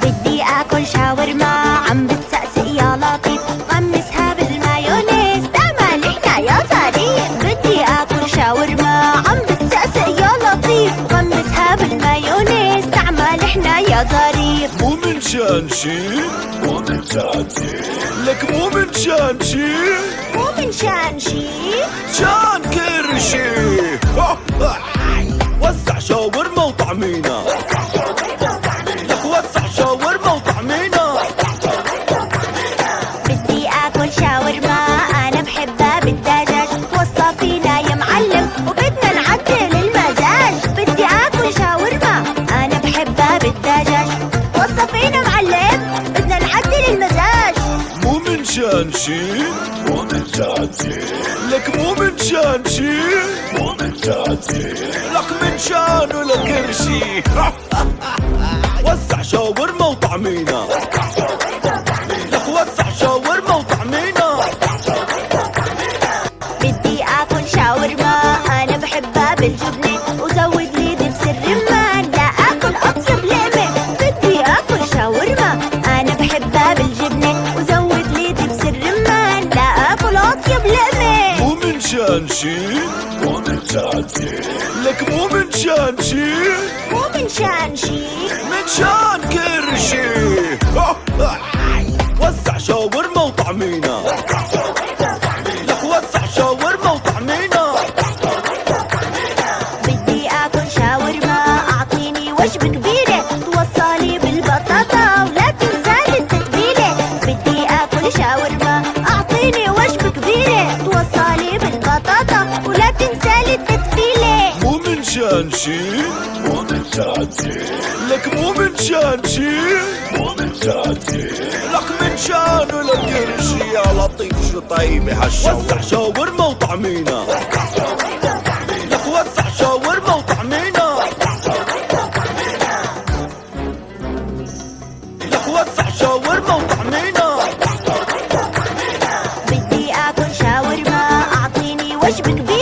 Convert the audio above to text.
بدي آكل شاورما عم بتسقسق يا لطيف، غمسها بالمايونيز تعمل هنا يا ظريف. بدي آكل شاورما عم بتسقسق يا لطيف، غمسها بالمايونيز تعمل هنا يا ظريف. مو من شان شي، مو من شان شي، لك مو من شان شي، مو من شان شي، شان كرشي. وسع شاورما وطعمينا، لك وسع شاورما وطعمينا. بدي آكل شاورما أنا بحبها بالدجاج، وصى فينا يا معلم وبدنا نعدل المزاج. بدي آكل شاورما أنا بحبها بالدجاج، وصى فينا معلم بدنا نعدل المزاج. مو من شان شي، مو من شان شي، لك مو من شان شي، مو من شان شي، لك من شان ولا كرشي. وسع شاورما وطعمينا، لك وسع شاورما وطعمينا. بدي آكل شاورما أنا بحبها بالجبنة، وزود لي دبس الرمان لا آكل أطيب لقمة. بدي آكل شاورما أنا بحبها بالجبنة، وزود لي دبس الرمان لا آكل أطيب لقمة. مو من شان شي، مو من شان شي، لك مو من شان شي، مو من شان شي، من شان كرشي. وسع شاورما وطعمينا، لك وسع شاورما وطعمينا. بدي آكل شاورما أعطيني وجبة كبيرة، توصلي بالبطاطا ولا تنسالي التتبيلة. بدي آكل شاورما أعطيني وجبة كبيرة، توصلي بالبطاطا ولا تنسالي التتبيلة. مو من شان شي، مو من شان شي، لك مو من شان شي، مو من شان شي، لك من شان ولا كرشي. يا لطيف شو طيبة هالشاورما. وسع شاورما وطعمينا، لك وسع شاورما وطعمينا. لك وسع شاورما وطعمينا. بدي آكل شاورما أعطيني وجبة كبيرة،